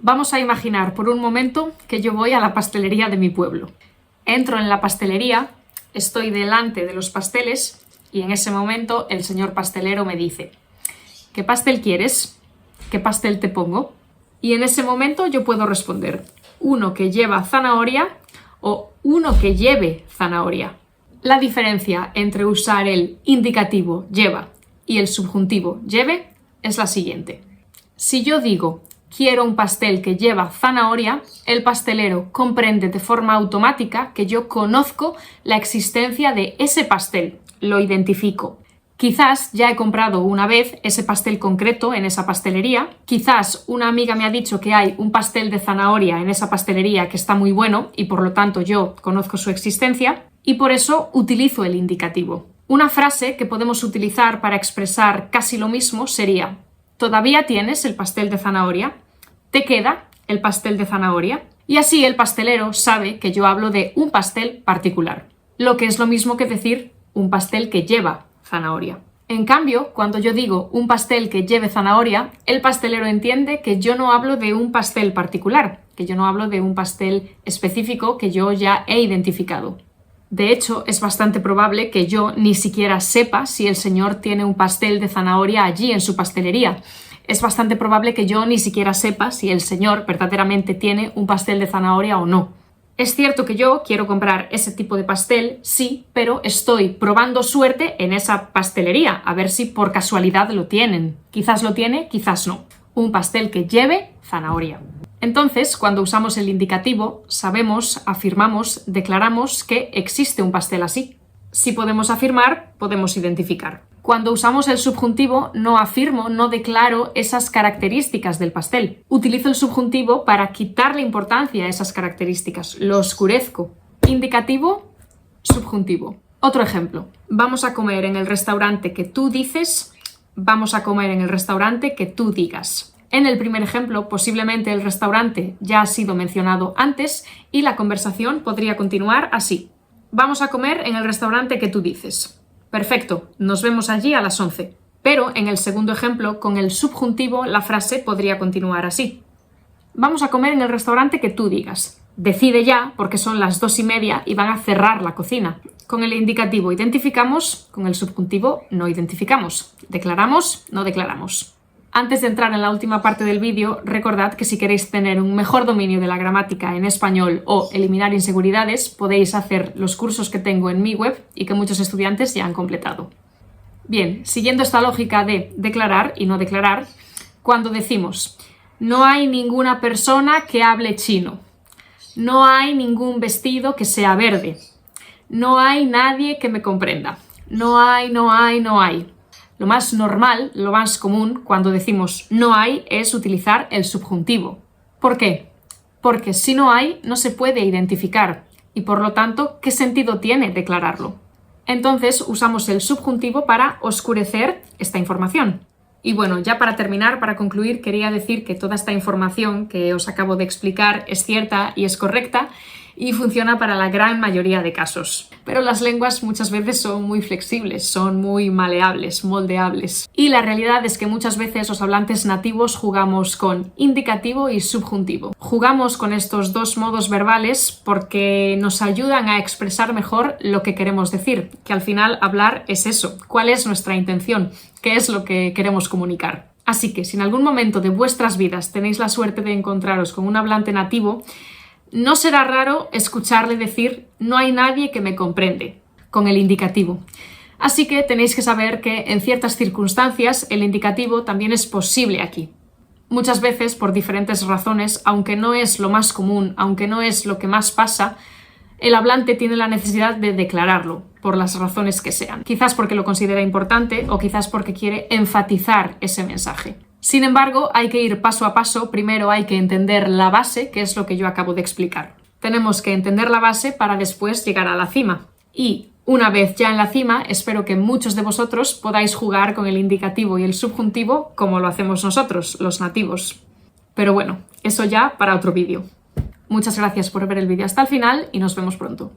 Vamos a imaginar por un momento que yo voy a la pastelería de mi pueblo. Entro en la pastelería, estoy delante de los pasteles y en ese momento el señor pastelero me dice: ¿qué pastel quieres? ¿Qué pastel te pongo? Y en ese momento yo puedo responder: uno que lleva zanahoria o uno que lleve zanahoria. La diferencia entre usar el indicativo lleva y el subjuntivo lleve es la siguiente. Si yo digo quiero un pastel que lleva zanahoria, el pastelero comprende de forma automática que yo conozco la existencia de ese pastel, lo identifico. Quizás ya he comprado una vez ese pastel concreto en esa pastelería, quizás una amiga me ha dicho que hay un pastel de zanahoria en esa pastelería que está muy bueno y por lo tanto yo conozco su existencia y por eso utilizo el indicativo. Una frase que podemos utilizar para expresar casi lo mismo sería: ¿todavía tienes el pastel de zanahoria? ¿Te queda el pastel de zanahoria? Y así el pastelero sabe que yo hablo de un pastel particular, lo que es lo mismo que decir un pastel que lleva zanahoria. En cambio, cuando yo digo un pastel que lleve zanahoria, el pastelero entiende que yo no hablo de un pastel particular, que yo no hablo de un pastel específico que yo ya he identificado. De hecho, es bastante probable que yo ni siquiera sepa si el señor tiene un pastel de zanahoria allí en su pastelería. Es bastante probable que yo ni siquiera sepa si el señor verdaderamente tiene un pastel de zanahoria o no. Es cierto que yo quiero comprar ese tipo de pastel, sí, pero estoy probando suerte en esa pastelería, a ver si por casualidad lo tienen. Quizás lo tiene, quizás no. Un pastel que lleve zanahoria. Entonces, cuando usamos el indicativo, sabemos, afirmamos, declaramos que existe un pastel así. Si podemos afirmar, podemos identificar. Cuando usamos el subjuntivo, no afirmo, no declaro esas características del pastel. Utilizo el subjuntivo para quitarle importancia a esas características, lo oscurezco. Indicativo, subjuntivo. Otro ejemplo. Vamos a comer en el restaurante que tú dices, vamos a comer en el restaurante que tú digas. En el primer ejemplo, posiblemente el restaurante ya ha sido mencionado antes y la conversación podría continuar así. Vamos a comer en el restaurante que tú dices. Perfecto, nos vemos allí a las 11. Pero en el segundo ejemplo, con el subjuntivo, la frase podría continuar así. Vamos a comer en el restaurante que tú digas. Decide ya, porque son las 2:30 y van a cerrar la cocina. Con el indicativo identificamos, con el subjuntivo no identificamos. Declaramos, no declaramos. Antes de entrar en la última parte del vídeo, recordad que si queréis tener un mejor dominio de la gramática en español o eliminar inseguridades, podéis hacer los cursos que tengo en mi web y que muchos estudiantes ya han completado. Bien, siguiendo esta lógica de declarar y no declarar, cuando decimos no hay ninguna persona que hable chino, no hay ningún vestido que sea verde, no hay nadie que me comprenda, no hay. Lo más normal, lo más común cuando decimos no hay es utilizar el subjuntivo. ¿Por qué? Porque si no hay, no se puede identificar y por lo tanto, ¿qué sentido tiene declararlo? Entonces usamos el subjuntivo para oscurecer esta información. Y bueno, ya para terminar, para concluir, quería decir que toda esta información que os acabo de explicar es cierta y es correcta y funciona para la gran mayoría de casos. Pero las lenguas muchas veces son muy flexibles, son muy maleables, moldeables. Y la realidad es que muchas veces los hablantes nativos jugamos con indicativo y subjuntivo. Jugamos con estos dos modos verbales porque nos ayudan a expresar mejor lo que queremos decir, que al final hablar es eso, cuál es nuestra intención, qué es lo que queremos comunicar. Así que si en algún momento de vuestras vidas tenéis la suerte de encontraros con un hablante nativo, no será raro escucharle decir no hay nadie que me comprende, con el indicativo. Así que tenéis que saber que en ciertas circunstancias el indicativo también es posible aquí. Muchas veces, por diferentes razones, aunque no es lo más común, aunque no es lo que más pasa, el hablante tiene la necesidad de declararlo, por las razones que sean. Quizás porque lo considera importante o quizás porque quiere enfatizar ese mensaje. Sin embargo, hay que ir paso a paso. Primero hay que entender la base, que es lo que yo acabo de explicar. Tenemos que entender la base para después llegar a la cima. Y una vez ya en la cima, espero que muchos de vosotros podáis jugar con el indicativo y el subjuntivo como lo hacemos nosotros, los nativos. Pero bueno, eso ya para otro vídeo. Muchas gracias por ver el vídeo hasta el final y nos vemos pronto.